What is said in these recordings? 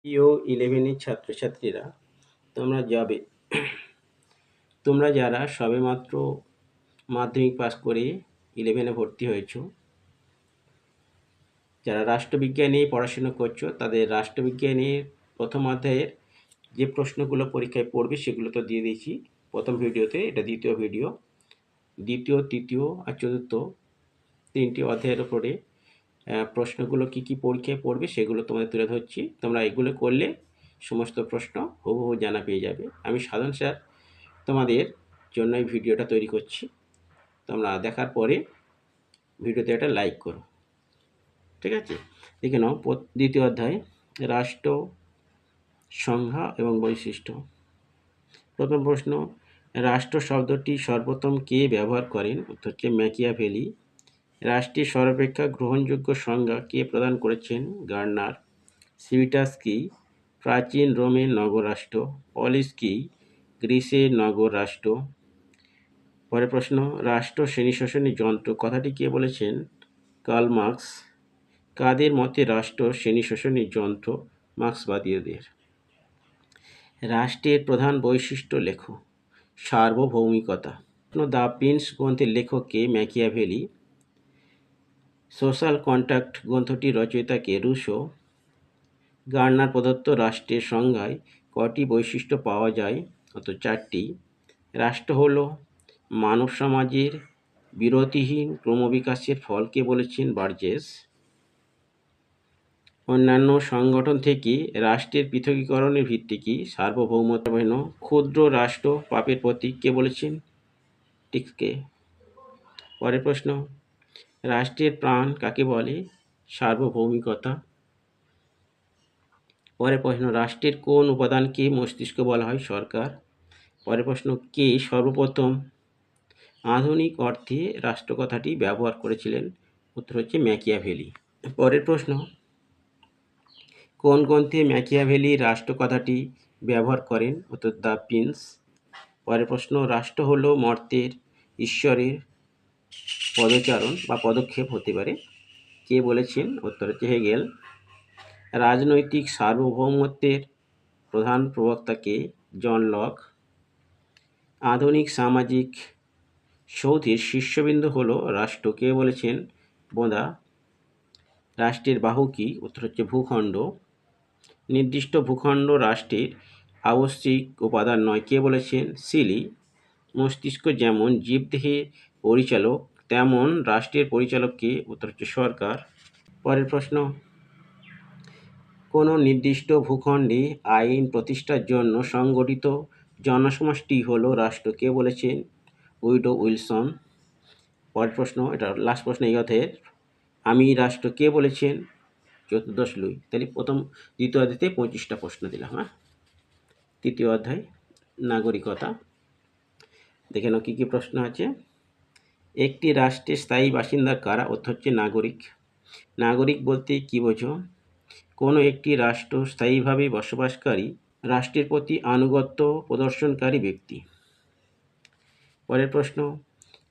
প্রিয় 11 এর ছাত্রছাত্রীরা, তোমরা যারা সবেমাত্র মাধ্যমিক পাস করে 11-এ ভর্তি হয়েছো, যারা রাষ্ট্রবিজ্ঞান নিয়ে পড়াশোনা করছো, তাদের রাষ্ট্রবিজ্ঞানের প্রথম অধ্যায়ের যে প্রশ্নগুলো পরীক্ষায় পড়বে সেগুলো তো দিয়ে দিয়েছি প্রথম ভিডিওতে। এটা দ্বিতীয় ভিডিও। দ্বিতীয়, তৃতীয় আর চতুর্থ 3টি অধ্যায়ের উপরে প্রশ্নগুলো কি কি পরীক্ষায় পড়বে সেগুলো তোমাদের তুলে ধরছি। তোমরা এগুলো করলে সমস্ত প্রশ্ন হুবহু জানা পেয়ে যাবে। আমি সাধন স্যার তোমাদের জন্য এই ভিডিওটা তৈরি করছি। তোমরা দেখার পরে ভিডিওতে একটা লাইক করো, ঠিক আছে? দেখে নাও দ্বিতীয় অধ্যায়, রাষ্ট্র সংজ্ঞা এবং বৈশিষ্ট্য। প্রথম প্রশ্ন, রাষ্ট্র শব্দটি সর্বপ্রথম কে ব্যবহার করেন? উত্তর হচ্ছে ম্যাকিয়াভেলি। রাষ্ট্রের সর্বাপেক্ষা গ্রহণযোগ্য সংজ্ঞা কে প্রদান করেছেন? গার্নার। সিভিটাস কি? প্রাচীন রোমের নগররাষ্ট্র। পলিস কি? গ্রিসের নগররাষ্ট্র। পরের প্রশ্ন, রাষ্ট্র শ্রেণীশাসনের যন্ত্র কথাটি কে বলেছেন? Karl Marx. কাদের মতে রাষ্ট্র শ্রেণীশাসনের যন্ত্র? মার্ক্সবাদীদের। রাষ্ট্রের প্রধান বৈশিষ্ট্য লেখো। সার্বভৌমিকতা। দ্য প্রিন্স গ্রন্থের লেখক কে? ম্যাকিয়াভেলি। সোশ্যাল কন্ট্রাক্ট গ্রন্থটির রচয়িতা কে? রুশো। গার্নার প্রদত্ত রাষ্ট্রের সংজ্ঞায় কটি বৈশিষ্ট্য পাওয়া যায়? অত 4টি। রাষ্ট্র হল মানব সমাজের বিরতিহীন ক্রমবিকাশের ফল কে বলেছেন? বার্জেস। অন্যান্য সংগঠন থেকে রাষ্ট্রের পৃথকীকরণের ভিত্তি কি? সার্বভৌমত্ব। ক্ষুদ্র রাষ্ট্র পাপের প্রতীক কে বলেছেন? টিক্সকে। পরের প্রশ্ন, রাষ্ট্রের প্রাণ কাকে বলে? সার্বভৌমিকতা। পরের প্রশ্ন, রাষ্ট্রের কোন উপাদানকে মস্তিষ্ক বলা হয়? সরকার। পরের প্রশ্ন, কে সর্বপ্রথম আধুনিক অর্থে রাষ্ট্র কথাটি ব্যবহার করেছিলেন? উত্তর হচ্ছে ম্যাকিয়াভেলি। পরের প্রশ্ন, কোন গ্রন্থে ম্যাকিয়াভেলি রাষ্ট্র কথাটি ব্যবহার করেন? উত্তর দ্য প্রিন্স। পরের প্রশ্ন, রাষ্ট্র হলো মর্তের ঈশ্বরের পদচারণ বা পদক্ষেপ হতে পারে, কে বলেছেন? উত্তর হচ্ছে হেগেল। রাজনৈতিক সার্বভৌমত্বের প্রধান প্রবক্তা কে? John Locke. আধুনিক সামাজিক সৌধের শীর্ষবিন্দু হলো রাষ্ট্র, কে বলেছেন? বোঁদা। রাষ্ট্রের বাহু কি? উত্তর হচ্ছে ভূখণ্ড। নির্দিষ্ট ভূখণ্ড রাষ্ট্রের আবশ্যিক উপাদান নয়, কে বলেছেন? সিলি। মস্তিষ্ক যেমন জীবদেহের পরিচালক, তেমন রাষ্ট্রের পরিচালক কে? উত্তর হচ্ছে সরকার। পরের প্রশ্ন, কোনো নির্দিষ্ট ভূখণ্ডে আইন প্রতিষ্ঠার জন্য সংগঠিত জনসমষ্টি হলো রাষ্ট্র, কে বলেছেন? Widow Wilson. পরের প্রশ্ন, এটা লাস্ট প্রশ্ন এই অধ্যায়ের, আমি রাষ্ট্র কে বলেছেন? চতুর্দশ লুই। তাহলে দ্বিতীয় অধ্যায়তে 25টা প্রশ্ন দিলাম। তৃতীয় অধ্যায়, নাগরিকতা। দেখে নাও কী কী প্রশ্ন আছে। একটি রাষ্ট্রের স্থায়ী বাসিন্দা কারা? উত্তর হচ্ছে নাগরিক। নাগরিক বলতে কি বোঝো? কোনো একটি রাষ্ট্র স্থায়ীভাবে বসবাসকারী, রাষ্ট্রের প্রতি আনুগত্য প্রদর্শনকারী ব্যক্তি। পরের প্রশ্ন,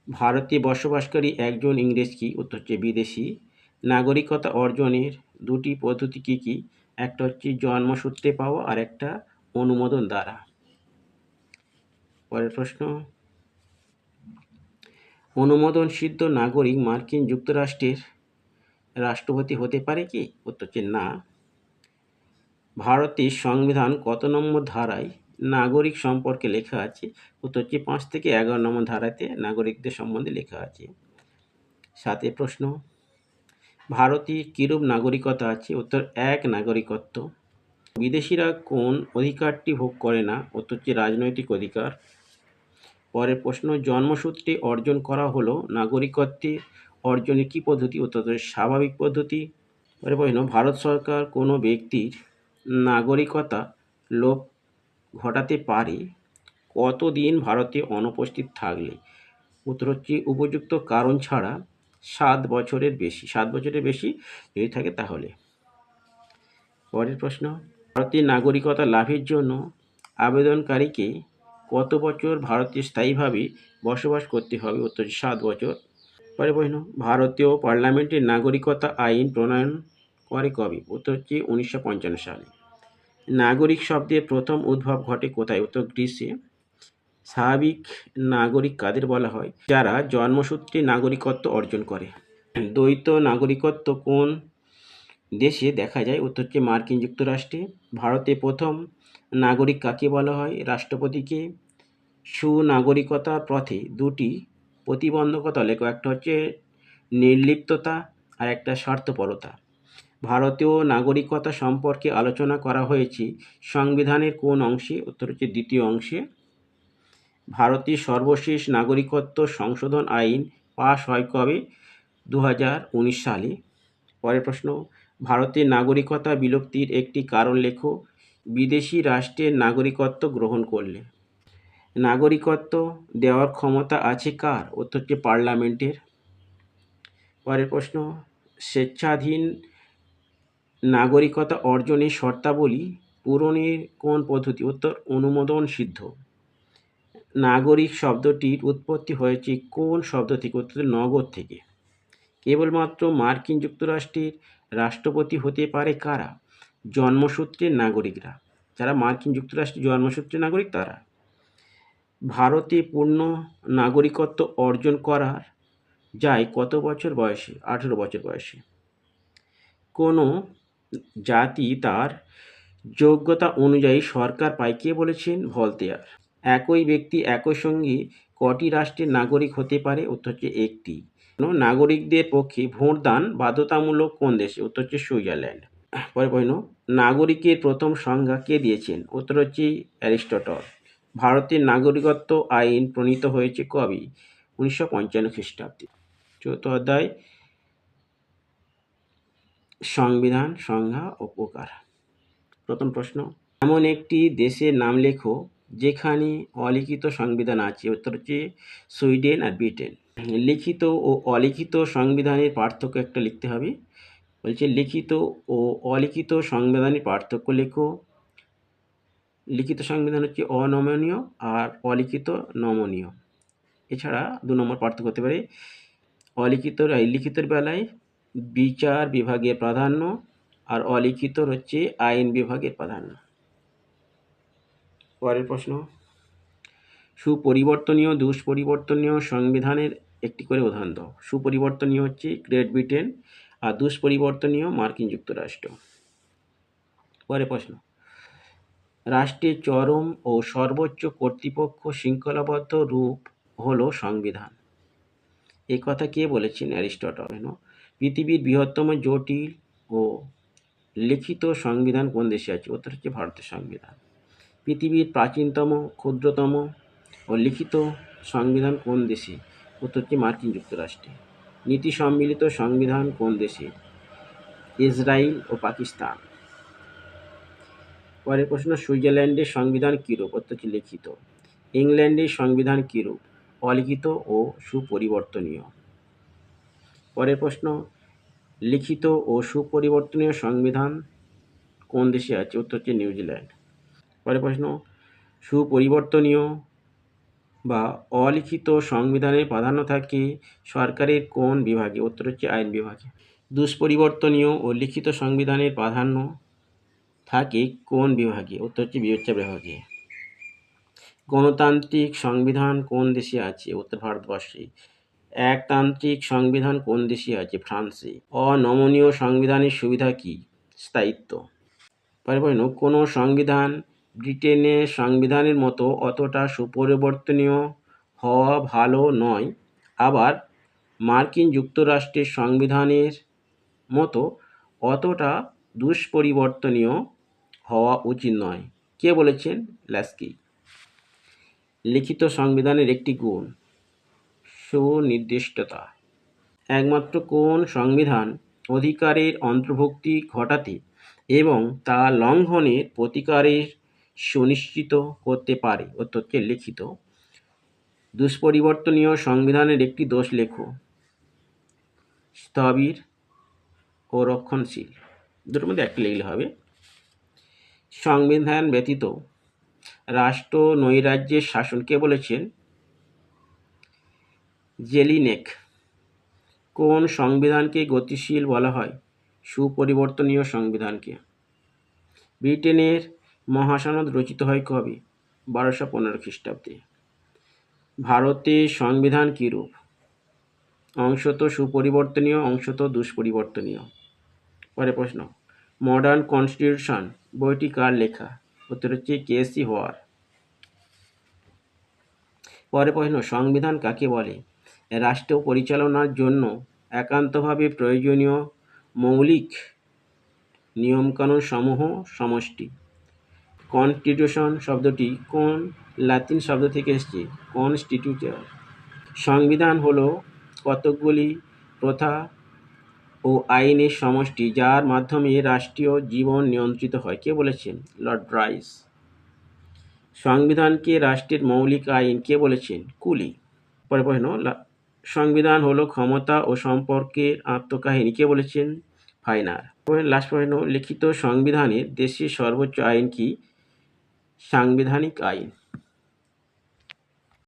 ভারতে বসবাসকারী একজন ইংরেজ কি? উত্তর হচ্ছে বিদেশি। নাগরিকতা অর্জনের দুটি পদ্ধতি কি কি? একটা হচ্ছে জন্মসূত্রে পাওয়া আর একটা অনুমোদন দ্বারা। পরের প্রশ্ন, অনুমোদন সিদ্ধ নাগরিক মার্কিন যুক্তরাষ্ট্রের রাষ্ট্রপতি হতে পারে কি? উত্তর হচ্ছে না। ভারতের সংবিধান কত নম্বর ধারায় নাগরিক সম্পর্কে লেখা আছে? উত্তর হচ্ছে 5 থেকে 11 নম্বর ধারাতে নাগরিকদের সম্বন্ধে লেখা আছে। 7 প্রশ্ন, ভারতে কিরূপ নাগরিকতা আছে? উত্তর 1 নাগরিকত্ব। বিদেশিরা কোন অধিকারটি ভোগ করে না? উত্তর হচ্ছে রাজনৈতিক অধিকার। পরের প্রশ্ন, জন্মসূত্রে অর্জন করা হলো নাগরিকত্বের অর্জনের কি পদ্ধতি? উত্তর হচ্ছে স্বাভাবিক পদ্ধতি। পরের প্রশ্ন, ভারত সরকার কোনো ব্যক্তির নাগরিকতা লোপ ঘটাতে পারে কতদিন ভারতে অনুপস্থিত থাকলে? উত্তর হচ্ছে উপযুক্ত কারণ ছাড়া 7 বছরের বেশি। 7 বছরের বেশি যদি থাকে তাহলে। পরের প্রশ্ন, ভারতীয় নাগরিকতা লাভের জন্য আবেদনকারীকে কত বছর ভারতে স্থায়ীভাবে বসবাস করতে হবে? উত্তর 7 বছর। পরের প্রশ্ন, ভারতীয় পার্লামেন্টের নাগরিকতা আইন প্রণয়ন করে কবে? উত্তর হচ্ছে 1955 সালে। নাগরিক শব্দের প্রথম উদ্ভব ঘটে কোথায়? উত্তর গ্রিসে। স্বাভাবিক নাগরিক কাদের বলা হয়? যারা জন্মসূত্রে নাগরিকত্ব অর্জন করে। দ্বৈত নাগরিকত্ব কোন দেশে দেখা যায়? উত্তর হচ্ছে মার্কিন যুক্তরাষ্ট্রে। ভারতে প্রথম নাগরিক কাকে বলা হয়? রাষ্ট্রপতিকে। সুনাগরিকতার পথে দুটি প্রতিবন্ধকতা লেখো। একটা হচ্ছে নির্লিপ্ততা আর একটা স্বার্থপরতা। ভারতীয় নাগরিকতা সম্পর্কে আলোচনা করা হয়েছে সংবিধানের কোন অংশে? উত্তর হচ্ছে দ্বিতীয় অংশে। ভারতের সর্বশেষ নাগরিকত্ব সংশোধন আইন পাশ হয় কবে? 2019 সালে। পরের প্রশ্ন, ভারতের নাগরিকতা বিলুপ্তির একটি কারণ লেখো। বিদেশি রাষ্ট্রের নাগরিকত্ব গ্রহণ করলে। নাগরিকত্ব দেওয়ার ক্ষমতা আছে কার? উত্তর হচ্ছে পার্লামেন্টের। পরের প্রশ্ন, স্বেচ্ছাধীন নাগরিকতা অর্জনের শর্তাবলী পূরণের কোন পদ্ধতি? উত্তর অনুমোদন সিদ্ধ। নাগরিক শব্দটির উৎপত্তি হয়েছে কোন শব্দ থেকে? উত্তর নগর থেকে। কেবলমাত্র মার্কিন যুক্তরাষ্ট্রের রাষ্ট্রপতি হতে পারে কারা? জন্মসূত্রের নাগরিকরা। যারা মার্কিন যুক্তরাষ্ট্রের জন্মসূত্রের নাগরিক তারা। ভারতে পূর্ণ নাগরিকত্ব অর্জন করার যায় কত বছর বয়সে? 18 বছর বয়সে। কোনো জাতি তার যোগ্যতা অনুযায়ী সরকার পায়, কে বলেছেন? ভলতেয়ার। একই ব্যক্তি একই সঙ্গে কটি রাষ্ট্রের নাগরিক হতে পারে? উত্তর হচ্ছে একটি। নাগরিকদের পক্ষে ভোটদান বাধ্যতামূলক কোন দেশে? উত্তর হচ্ছে সুইজারল্যান্ড। পরে প্রশ্ন, নাগরিকের প্রথম সংজ্ঞা কে দিয়েছেন? উত্তর হচ্ছে অ্যারিস্টটল। ভারতের নাগরিকত্ব আইন প্রণীত হয়েছে কবে? 1955 খ্রিস্টাব্দে। চতুর্থ অধ্যায় সংবিধান সংজ্ঞা ও প্রকার। প্রথম প্রশ্ন, এমন একটি দেশের নাম লেখো যেখানে অলিখিত সংবিধান আছে। উত্তর হচ্ছে সুইডেন আর ব্রিটেন। লিখিত ও অলিখিত সংবিধানের পার্থক্য একটা লিখতে হবে। বলছে লিখিত ও অলিখিত সংবিধানের পার্থক্য লেখো। লিখিত সংবিধান হচ্ছে অনমনীয় আর অলিখিত নমনীয়। এছাড়া 2 নম্বর পার্থক্য হতে পারে লিখিতের বেলায় বিচার বিভাগের প্রাধান্য আর অলিখিতর হচ্ছে আইন বিভাগের প্রাধান্য। পরের প্রশ্ন, সুপরিবর্তনীয় দুষ্পরিবর্তনীয় সংবিধানের একটি করে উদাহরণ দাও। সুপরিবর্তনীয় হচ্ছে গ্রেট ব্রিটেন আর দুষ্পরিবর্তনীয় মার্কিন যুক্তরাষ্ট্র। পরের প্রশ্ন, রাষ্ট্রের চরম ও সর্বোচ্চ কর্তৃপক্ষ শৃঙ্খলাবদ্ধ রূপ হলো সংবিধান। এই কথা কে বলেছেন? অ্যারিস্টটল। পৃথিবীর বৃহত্তম জটিল ও লিখিত সংবিধান কোন দেশে আছে? উত্তর হচ্ছে ভারতের সংবিধান। পৃথিবীর প্রাচীনতম ক্ষুদ্রতম ও লিখিত সংবিধান কোন দেশে? উত্তর হচ্ছে মার্কিন যুক্তরাষ্ট্রে। নীতি সম্মিলিত সংবিধান কোন দেশে? ইসরায়েল ও পাকিস্তান। পরের প্রশ্ন, সুইজারল্যান্ডের সংবিধান কীরূপ? উত্তর হচ্ছে লিখিত। ইংল্যান্ডের সংবিধান কীরূপ? অলিখিত ও সুপরিবর্তনীয়। পরের প্রশ্ন, লিখিত ও সুপরিবর্তনীয় সংবিধান কোন দেশে আছে? উত্তর হচ্ছে নিউজিল্যান্ড। পরের প্রশ্ন, সুপরিবর্তনীয় বা অলিখিত সংবিধানের প্রাধান্য থাকে সরকারের কোন বিভাগে? উত্তর হচ্ছে আইন বিভাগে। দুষ্পরিবর্তনীয় ও লিখিত সংবিধানের প্রাধান্য থাকে কোন বিভাগে? উত্তর হচ্ছে বিচার বিভাগে। গণতান্ত্রিক সংবিধান কোন দেশে আছে? উত্তর ভারতবর্ষে। একতান্ত্রিক সংবিধান কোন দেশে আছে? ফ্রান্সে। অনমনীয় সংবিধানের সুবিধা কি? স্থায়িত্ব। কোনো সংবিধান ব্রিটেনের সংবিধানের মতো অতটা সুপরিবর্তনীয় হওয়া ভালো নয়, আবার মার্কিন যুক্তরাষ্ট্রের সংবিধানের মতো অতটা দুষ্পরিবর্তনীয় হওয়া উচিত নয়, কে বলেছেন? ল্যাস্কি। লিখিত সংবিধানের একটি গুণ সুনির্দিষ্টতা। একমাত্র কোন সংবিধান অধিকারের অন্তর্ভুক্তি ঘটাতে এবং তা লঙ্ঘনের প্রতিকারের সুনিশ্চিত করতে পারে? উত্তর হচ্ছে লিখিত। দুষ্পরিবর্তনীয় সংবিধানের একটি দোষ লেখো। স্থবির ও রক্ষণশীল। দুটোর মধ্যে একটা লিখলে হবে। সংবিধান ব্যতীত রাষ্ট্র নৈরাজ্যের শাসন কে বলেছেন? জেলিনেক। কোন সংবিধানকে গতিশীল বলা হয়? সুপরিবর্তনীয় সংবিধানকে। ব্রিটেনের মহাসনদ রচিত হয় কবে? 1215 খ্রিস্টাব্দে। ভারতের সংবিধান কিরূপ? অংশত সুপরিবর্তনীয়, অংশত দুষ্পরিবর্তনীয়। পরের প্রশ্ন, মডার্ন কনস্টিটিউশন বইটি কার লেখা? উত্তর হচ্ছে কেসি হোয়ার। পরের প্রশ্ন, সংবিধান কাকে বলে? রাষ্ট্র পরিচালনার জন্য একান্তভাবে প্রয়োজনীয় মৌলিক নিয়মকানুন সমূহ সমষ্টি। কনস্টিটিউশন শব্দটি কোন লাতিন শব্দ থেকে এসেছে? কনস্টিটিউটর। সংবিধান হলো কতকগুলি প্রথা ও আইনের সমষ্টি যার মাধ্যমে রাষ্ট্রীয় জীবন নিয়ন্ত্রিত হয়। কে বলেছেন? Lord rice. সংবিধানকে রাষ্ট্রের মৌলিক আইন কে বলেছেন? কুলি। পরের প্রশ্ন, সংবিধান হলো ক্ষমতা ও সম্পর্কের আত্মকাহিনী। কে বলেছেন? ফাইনার। লাস্ট প্রশ্ন, লিখিত সংবিধানের দেশের সর্বোচ্চ আইন কি? সাংবিধানিক আইন।